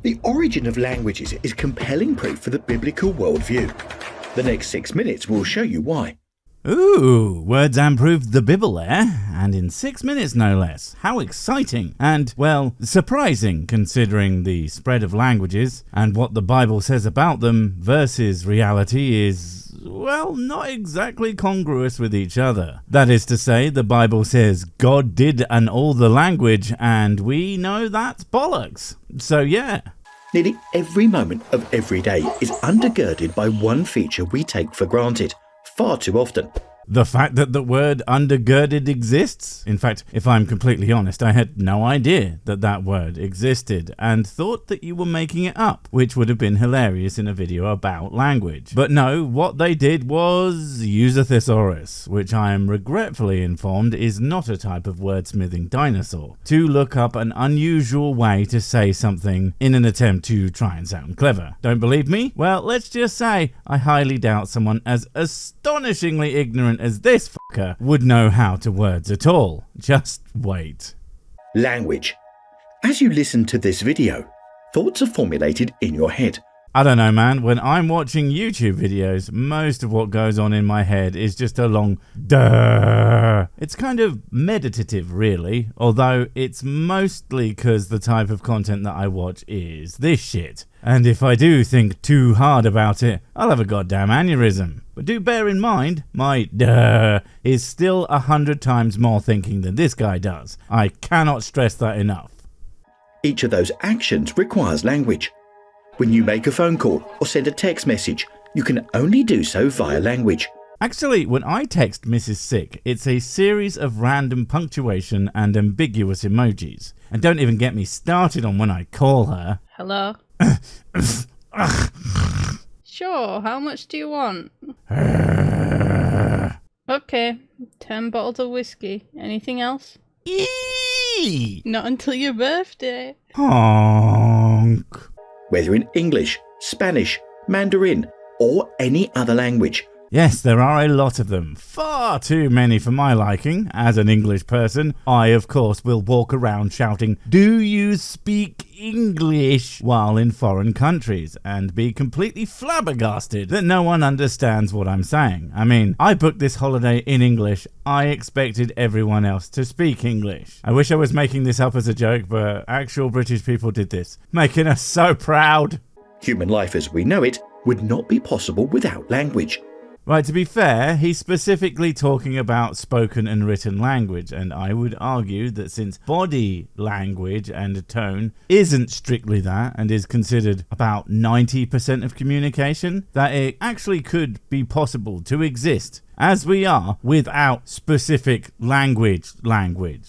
The origin of languages is compelling proof for the biblical worldview. The next 6 minutes will show you why. Ooh, words and proved the Babel, and in 6 minutes no less. How exciting and, well, surprising considering the spread of languages and what the Bible says about them versus reality is, well, not exactly congruous with each other. That is to say, the Bible says God did an all the language, and we know that's bollocks. So yeah. Nearly every moment of every day is undergirded by one feature we take for granted far too often. The fact that the word undergirded exists? In fact, if I'm completely honest, I had no idea that that word existed and thought that you were making it up, which would have been hilarious in a video about language. But no, what they did was use a thesaurus, which I am regretfully informed is not a type of wordsmithing dinosaur, to look up an unusual way to say something in an attempt to try and sound clever. Don't believe me? Well, let's just say I highly doubt someone as astonishingly ignorant as this fucker would know how to words at all. Just wait. Language. As you listen to this video, thoughts are formulated in your head. I don't know, man. When I'm watching YouTube videos, most of what goes on in my head is just a long duh. It's kind of meditative, really, although it's mostly because the type of content that I watch is this shit. And if I do think too hard about it, I'll have a goddamn aneurysm. But do bear in mind, my duh is still 100 times more thinking than this guy does. I cannot stress that enough. Each of those actions requires language. When you make a phone call or send a text message, you can only do so via language. Actually, when I text Mrs. Sick, it's a series of random punctuation and ambiguous emojis. And don't even get me started on when I call her. Hello? Sure, how much do you want? Okay, 10 bottles of whiskey. Anything else? Not until your birthday. Honk. Whether in English, Spanish, Mandarin, or any other language. Yes, there are a lot of them. Far too many for my liking. As an English person, I of course will walk around shouting, "Do you speak English?" while in foreign countries, and be completely flabbergasted that no one understands what I'm saying. I mean, I booked this holiday in English. I expected everyone else to speak English. I wish I was making this up as a joke, but actual British people did this, making us so proud. Human life as we know it would not be possible without language. Right, to be fair, he's specifically talking about spoken and written language, and I would argue that since body language and tone isn't strictly that and is considered about 90% of communication, that it actually could be possible to exist as we are without specific language.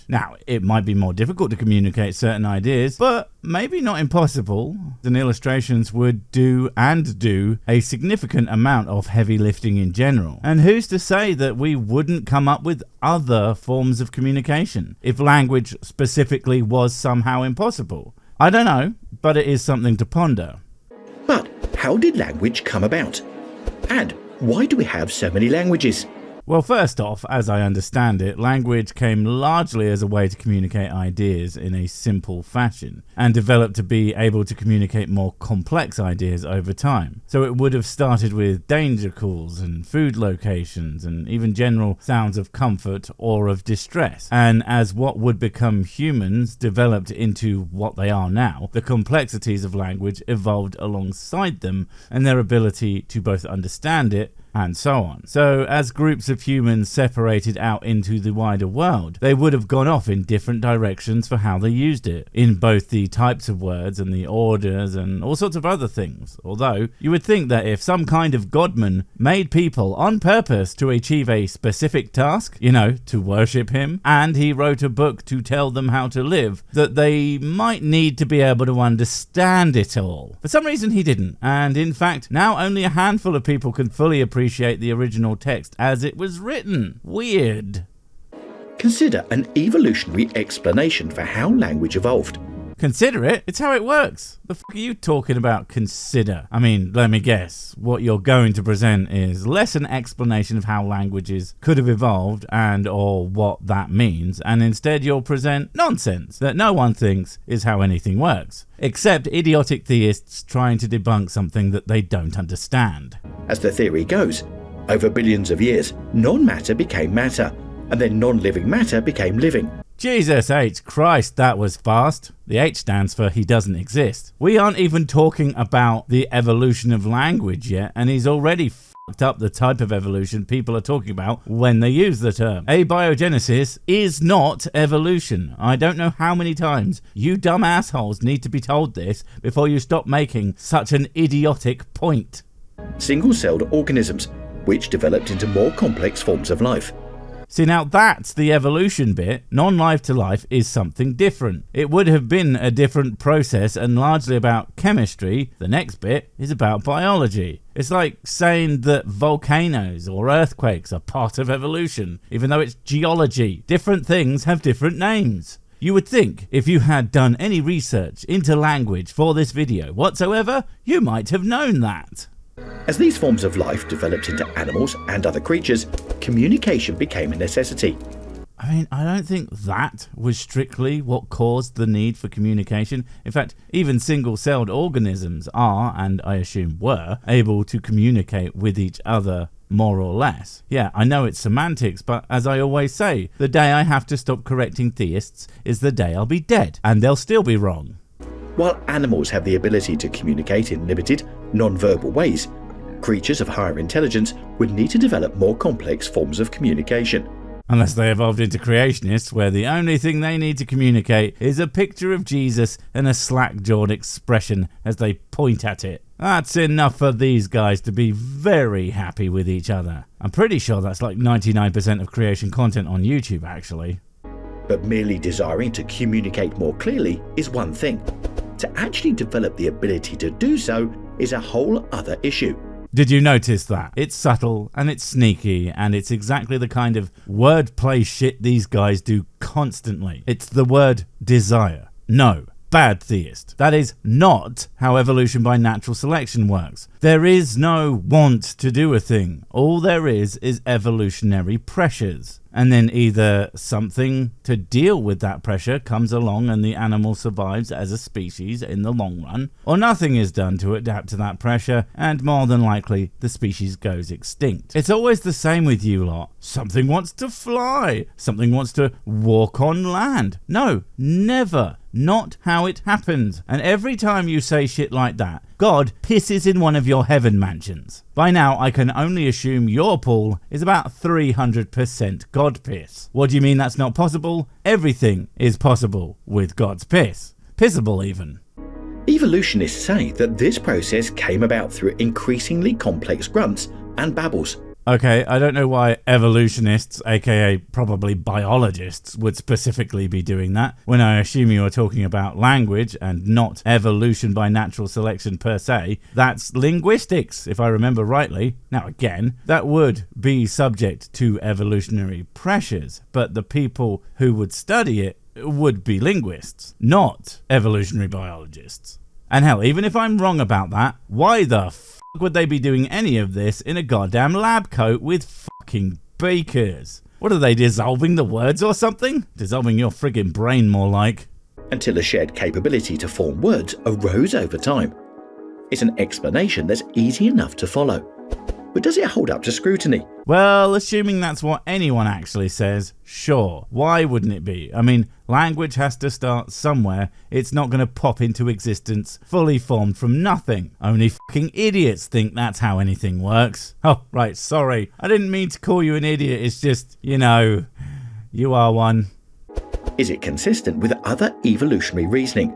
Now, it might be more difficult to communicate certain ideas, but maybe not impossible. And illustrations would do a significant amount of heavy lifting in general. And who's to say that we wouldn't come up with other forms of communication if language specifically was somehow impossible? I don't know, but it is something to ponder. But how did language come about? And why do we have so many languages? Well, first off, as I understand it, language came largely as a way to communicate ideas in a simple fashion, and developed to be able to communicate more complex ideas over time. So it would have started with danger calls and food locations and even general sounds of comfort or of distress. And as what would become humans developed into what they are now, the complexities of language evolved alongside them and their ability to both understand it and so on. So as groups of humans separated out into the wider world, they would have gone off in different directions for how they used it, in both the types of words and the orders and all sorts of other things. Although, you would think that if some kind of godman made people on purpose to achieve a specific task, to worship him, and he wrote a book to tell them how to live, that they might need to be able to understand it all. For some reason he didn't, and in fact, now only a handful of people can fully appreciate the original text as it was written. Weird. Consider an evolutionary explanation for how language evolved. Consider it? It's how it works. The fuck are you talking about, consider? I mean, let me guess. What you're going to present is less an explanation of how languages could have evolved and or what that means, and instead you'll present nonsense that no one thinks is how anything works. Except idiotic theists trying to debunk something that they don't understand. As the theory goes, over billions of years, non-matter became matter, and then non-living matter became living. Jesus H. Christ, that was fast. The H stands for he doesn't exist. We aren't even talking about the evolution of language yet, and he's already fucked up the type of evolution people are talking about when they use the term. Abiogenesis is not evolution. I don't know how many times you dumb assholes need to be told this before you stop making such an idiotic point. Single-celled organisms, which developed into more complex forms of life. See, now that's the evolution bit. Non-life to life is something different. It would have been a different process and largely about chemistry. The next bit is about biology. It's like saying that volcanoes or earthquakes are part of evolution, even though it's geology. Different things have different names. You would think if you had done any research into language for this video whatsoever, you might have known that. As these forms of life developed into animals and other creatures, communication became a necessity. I mean, I don't think that was strictly what caused the need for communication. In fact, even single-celled organisms are, and I assume were, able to communicate with each other more or less. Yeah, I know it's semantics, but as I always say, the day I have to stop correcting theists is the day I'll be dead, and they'll still be wrong. While animals have the ability to communicate in limited, non-verbal ways, creatures of higher intelligence would need to develop more complex forms of communication. Unless they evolved into creationists, where the only thing they need to communicate is a picture of Jesus and a slack-jawed expression as they point at it. That's enough for these guys to be very happy with each other. I'm pretty sure that's like 99% of creation content on YouTube, actually. But merely desiring to communicate more clearly is one thing. To actually develop the ability to do so is a whole other issue. Did you notice that? It's subtle and it's sneaky and it's exactly the kind of wordplay shit these guys do constantly. It's the word desire. No. Bad theist. That is not how evolution by natural selection works. There is no want to do a thing. All there is evolutionary pressures. And then either something to deal with that pressure comes along and the animal survives as a species in the long run, or nothing is done to adapt to that pressure and more than likely the species goes extinct. It's always the same with you lot. Something wants to fly. Something wants to walk on land. No, never. Not how it happens. And every time you say shit like that, God pisses in one of your heaven mansions. By now, I can only assume your pool is about 300% God piss. What do you mean that's not possible? Everything is possible with God's piss. Pissable even. Evolutionists say that this process came about through increasingly complex grunts and babbles. Okay, I don't know why evolutionists, aka probably biologists, would specifically be doing that, when I assume you are talking about language and not evolution by natural selection per se. That's linguistics, if I remember rightly. Now again, that would be subject to evolutionary pressures, but the people who would study it would be linguists, not evolutionary biologists. And hell, even if I'm wrong about that, why the would they be doing any of this in a goddamn lab coat with fucking beakers? What are they, dissolving the words or something? Dissolving your friggin' brain more like. Until a shared capability to form words arose over time. It's an explanation that's easy enough to follow. But does it hold up to scrutiny? Well, assuming that's what anyone actually says, sure. Why wouldn't it be? I mean, language has to start somewhere. It's not going to pop into existence fully formed from nothing. Only fucking idiots think that's how anything works. Oh, right, sorry. I didn't mean to call you an idiot. It's just, you know, you are one. Is it consistent with other evolutionary reasoning?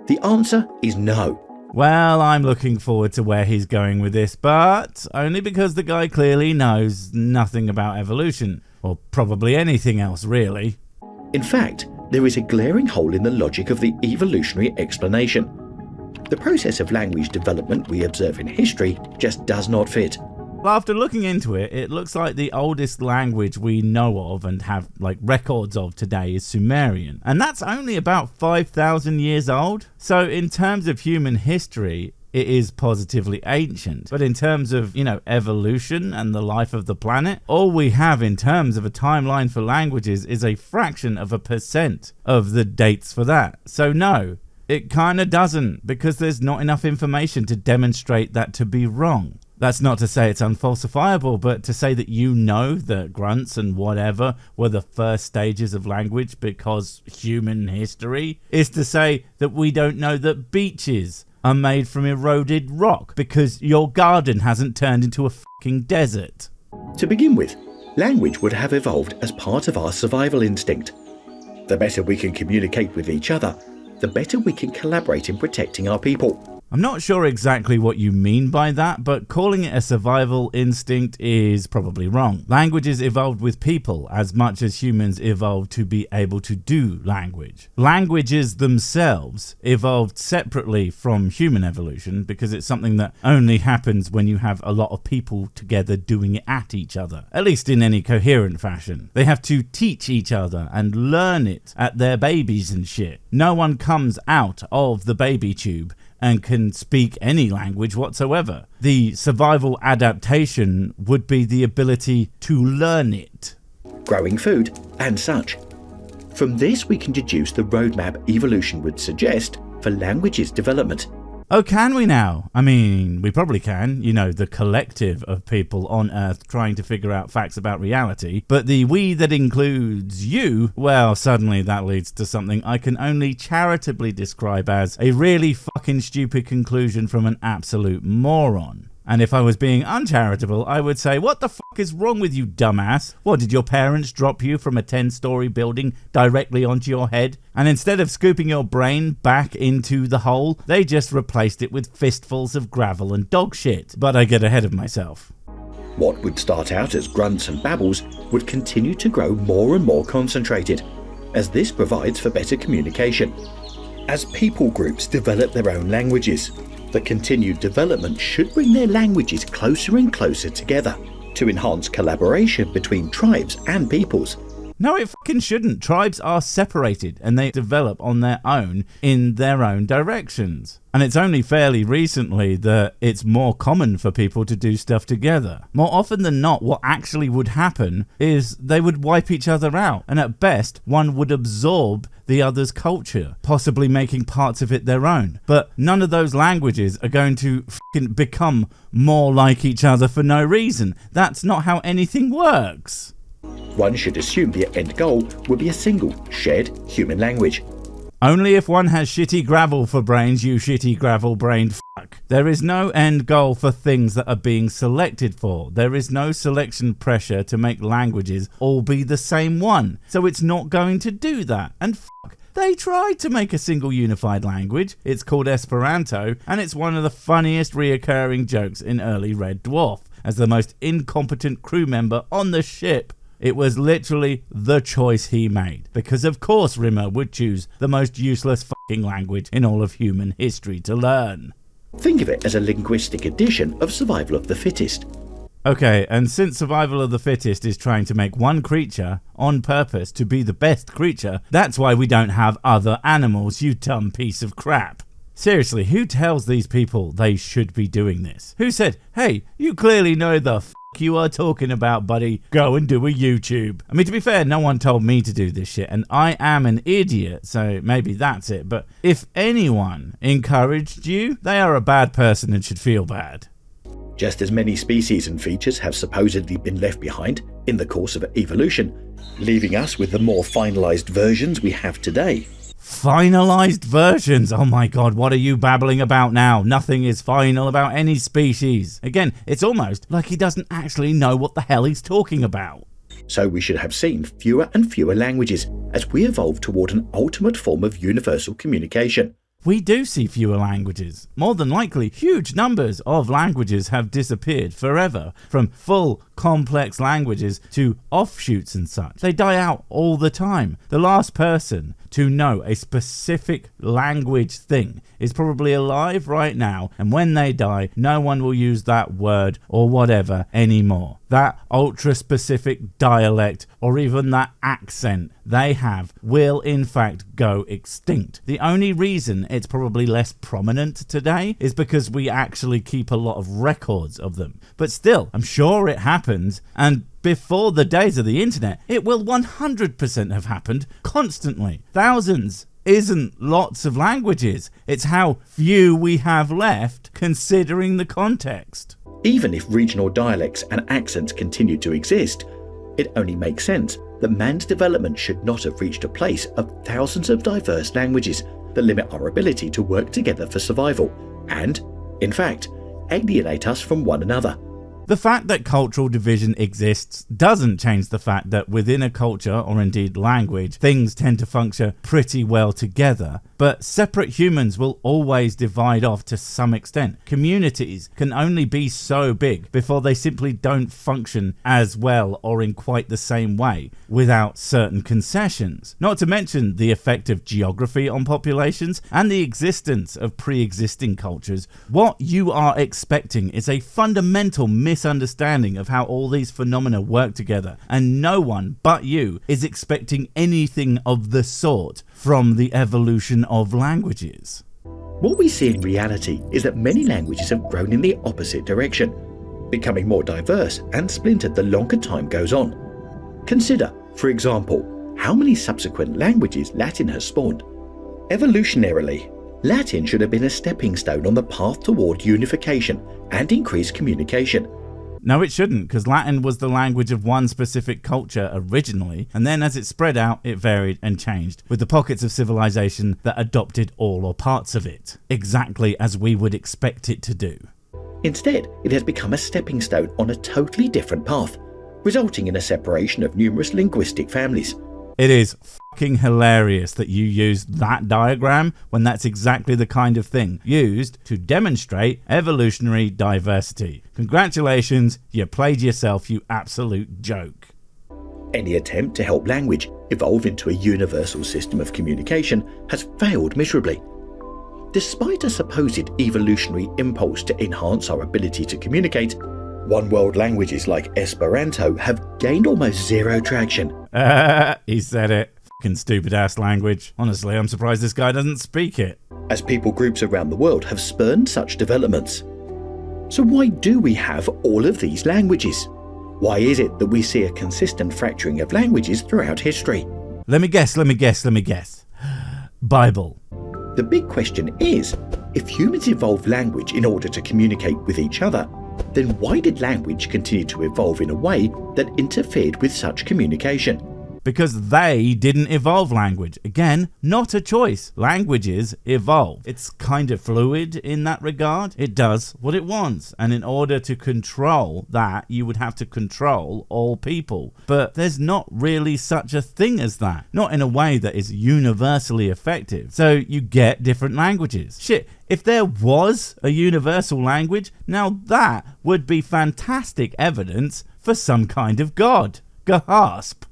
The answer is no. Well, I'm looking forward to where he's going with this, but only because the guy clearly knows nothing about evolution, or probably anything else, really. In fact, there is a glaring hole in the logic of the evolutionary explanation. The process of language development we observe in history just does not fit. Well, after looking into it, it looks like the oldest language we know of and have like records of today is Sumerian. And that's only about 5,000 years old. So in terms of human history, it is positively ancient. But in terms of, evolution and the life of the planet, all we have in terms of a timeline for languages is a fraction of a % of the dates for that. So no, it kind of doesn't, because there's not enough information to demonstrate that to be wrong. That's not to say it's unfalsifiable, but to say that that grunts and whatever were the first stages of language because human history is to say that we don't know that beaches are made from eroded rock because your garden hasn't turned into a fucking desert. To begin with, language would have evolved as part of our survival instinct. The better we can communicate with each other, the better we can collaborate in protecting our people. I'm not sure exactly what you mean by that, but calling it a survival instinct is probably wrong. Languages evolved with people as much as humans evolved to be able to do language. Languages themselves evolved separately from human evolution because it's something that only happens when you have a lot of people together doing it at each other, at least in any coherent fashion. They have to teach each other and learn it at their babies and shit. No one comes out of the baby tube and can speak any language whatsoever. The survival adaptation would be the ability to learn it. Growing food and such. From this we can deduce the roadmap evolution would suggest for languages development. Oh, can we now? I mean, we probably can, the collective of people on Earth trying to figure out facts about reality. But the we that includes you, well, suddenly that leads to something I can only charitably describe as a really fucking stupid conclusion from an absolute moron. And if I was being uncharitable, I would say, what the fuck is wrong with you, dumbass? What, did your parents drop you from a 10-story building directly onto your head? And instead of scooping your brain back into the hole, they just replaced it with fistfuls of gravel and dog shit. But I get ahead of myself. What would start out as grunts and babbles would continue to grow more and more concentrated, as this provides for better communication. As people groups develop their own languages, the continued development should bring their languages closer and closer together to enhance collaboration between tribes and peoples. No, it fucking shouldn't. Tribes are separated and they develop on their own in their own directions. And it's only fairly recently that it's more common for people to do stuff together. More often than not, what actually would happen is they would wipe each other out. And at best, one would absorb the other's culture, possibly making parts of it their own. But none of those languages are going to fucking become more like each other for no reason. That's not how anything works. One should assume the end goal would be a single, shared human language. Only if one has shitty gravel for brains, you shitty gravel-brained fuck. There is no end goal for things that are being selected for. There is no selection pressure to make languages all be the same one. So it's not going to do that. And fuck, they tried to make a single unified language. It's called Esperanto, and it's one of the funniest reoccurring jokes in early Red Dwarf. As the most incompetent crew member on the ship, it was literally the choice he made. Because of course Rimmer would choose the most useless fucking language in all of human history to learn. Think of it as a linguistic edition of Survival of the Fittest. Okay, and since Survival of the Fittest is trying to make one creature on purpose to be the best creature, that's why we don't have other animals, you dumb piece of crap. Seriously, who tells these people they should be doing this? Who said, hey, you clearly know the f*** you are talking about, buddy. Go and do a YouTube. I mean, to be fair, no one told me to do this shit, and I am an idiot, so maybe that's it. But if anyone encouraged you, they are a bad person and should feel bad. Just as many species and features have supposedly been left behind in the course of evolution, leaving us with the more finalized versions we have today. Finalized versions? Oh my god, what are you babbling about now? Nothing is final about any species. Again, it's almost like he doesn't actually know what the hell he's talking about. So we should have seen fewer and fewer languages as we evolve toward an ultimate form of universal communication. We do see fewer languages. More than likely, huge numbers of languages have disappeared forever from full complex languages to offshoots and such. They die out all the time. The last person to know a specific language thing is probably alive right now, and when they die, no one will use that word or whatever anymore. That ultra-specific dialect or even that accent they have will in fact go extinct. The only reason it's probably less prominent today is because we actually keep a lot of records of them. But still, I'm sure it happens, and before the days of the internet, it will 100% have happened constantly. Thousands isn't lots of languages. It's how few we have left considering the context. Even if regional dialects and accents continue to exist, it only makes sense that man's development should not have reached a place of thousands of diverse languages that limit our ability to work together for survival and, in fact, alienate us from one another. The fact that cultural division exists doesn't change the fact that within a culture, or indeed language, things tend to function pretty well together, but separate humans will always divide off to some extent. Communities can only be so big before they simply don't function as well or in quite the same way without certain concessions. Not to mention the effect of geography on populations and the existence of pre-existing cultures. What you are expecting is a fundamental misunderstanding of how all these phenomena work together, and no one but you is expecting anything of the sort from the evolution of languages. What we see in reality is that many languages have grown in the opposite direction, becoming more diverse and splintered the longer time goes on. Consider, for example, how many subsequent languages Latin has spawned. Evolutionarily, Latin should have been a stepping stone on the path toward unification and increased communication. No, it shouldn't, because Latin was the language of one specific culture originally, and then as it spread out, it varied and changed, with the pockets of civilization that adopted all or parts of it, exactly as we would expect it to do. Instead, it has become a stepping stone on a totally different path, resulting in a separation of numerous linguistic families. It is fucking hilarious that you used that diagram when that's exactly the kind of thing used to demonstrate evolutionary diversity. Congratulations, you played yourself, you absolute joke. Any attempt to help language evolve into a universal system of communication has failed miserably. Despite a supposed evolutionary impulse to enhance our ability to communicate, one-world languages like Esperanto have gained almost zero traction. He said it. Fucking stupid-ass language. Honestly, I'm surprised this guy doesn't speak it. As people groups around the world have spurned such developments. So why do we have all of these languages? Why is it that we see a consistent fracturing of languages throughout history? Let me guess. Bible. The big question is, if humans evolved language in order to communicate with each other, then why did language continue to evolve in a way that interfered with such communication? Because they didn't evolve language. Again, not a choice. Languages evolve. It's kind of fluid in that regard. It does what it wants. And in order to control that, you would have to control all people. But there's not really such a thing as that. Not in a way that is universally effective. So you get different languages. Shit, if there was a universal language, now that would be fantastic evidence for some kind of god. Gasp.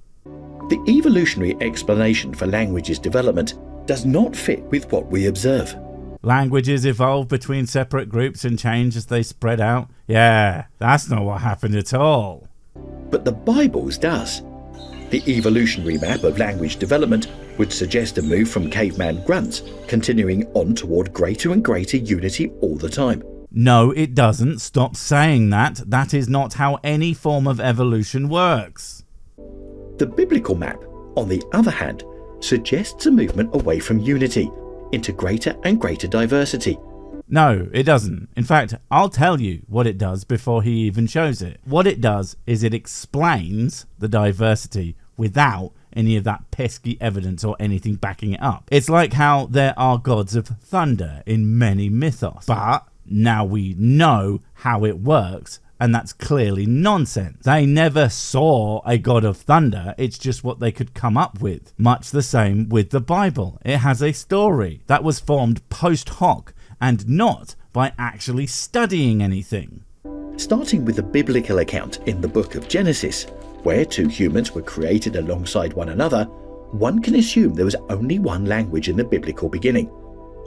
The evolutionary explanation for language's development does not fit with what we observe. Languages evolve between separate groups and change as they spread out. Yeah, that's not what happened at all. But the Bible's does. The evolutionary map of language development would suggest a move from caveman grunts, continuing on toward greater and greater unity all the time. No, it doesn't. Stop saying that. That is not how any form of evolution works. The biblical map, on the other hand, suggests a movement away from unity into greater and greater diversity. No, it doesn't. In fact, I'll tell you what it does before he even shows it. What it does is it explains the diversity without any of that pesky evidence or anything backing it up. It's like how there are gods of thunder in many mythos, but now we know how it works, and that's clearly nonsense. They never saw a god of thunder, it's just what they could come up with. Much the same with the Bible. It has a story that was formed post hoc and not by actually studying anything. Starting with the biblical account in the book of Genesis, where two humans were created alongside one another, one can assume there was only one language in the biblical beginning.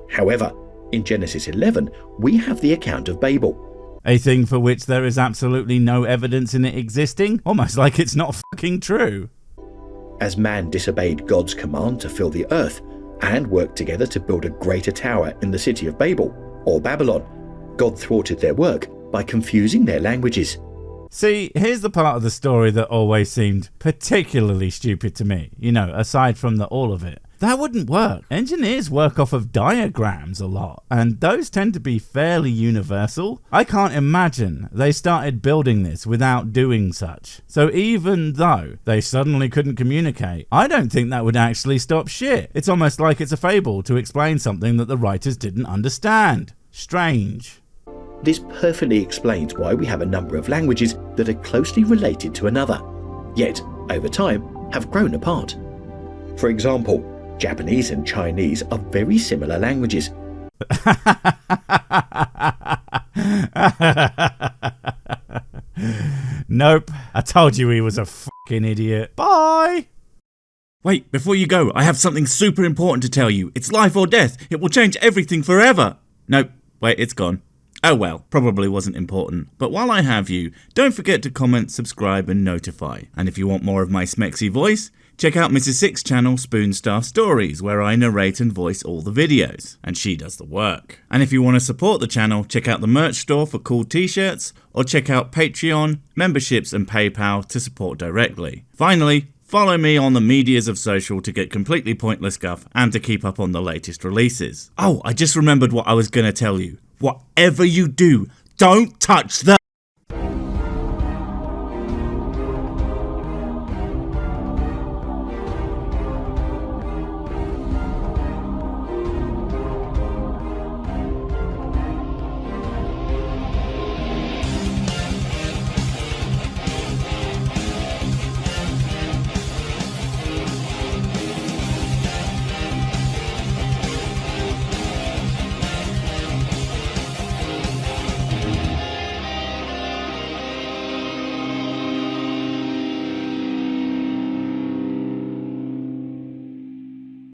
However, in Genesis 11, we have the account of Babel. A thing for which there is absolutely no evidence in it existing, almost like it's not fucking true. As man disobeyed God's command to fill the earth and worked together to build a greater tower in the city of Babel, or Babylon, God thwarted their work by confusing their languages. See, here's the part of the story that always seemed particularly stupid to me, aside from all of it. That wouldn't work. Engineers work off of diagrams a lot, and those tend to be fairly universal. I can't imagine they started building this without doing such. So even though they suddenly couldn't communicate, I don't think that would actually stop shit. It's almost like it's a fable to explain something that the writers didn't understand. Strange. This perfectly explains why we have a number of languages that are closely related to another, yet, over time, have grown apart. For example, Japanese and Chinese are very similar languages. Nope, I told you he was a fucking idiot. Bye! Wait, before you go, I have something super important to tell you. It's life or death. It will change everything forever. Nope, wait, it's gone. Oh well, probably wasn't important. But while I have you, don't forget to comment, subscribe and notify. And if you want more of my smexy voice, check out Mrs. Six's channel Spoonstaff Stories, where I narrate and voice all the videos, and she does the work. And if you want to support the channel, check out the merch store for cool t-shirts, or check out Patreon, memberships and PayPal to support directly. Finally, follow me on the medias of social to get completely pointless guff and to keep up on the latest releases. Oh, I just remembered what I was going to tell you. Whatever you do, don't touch the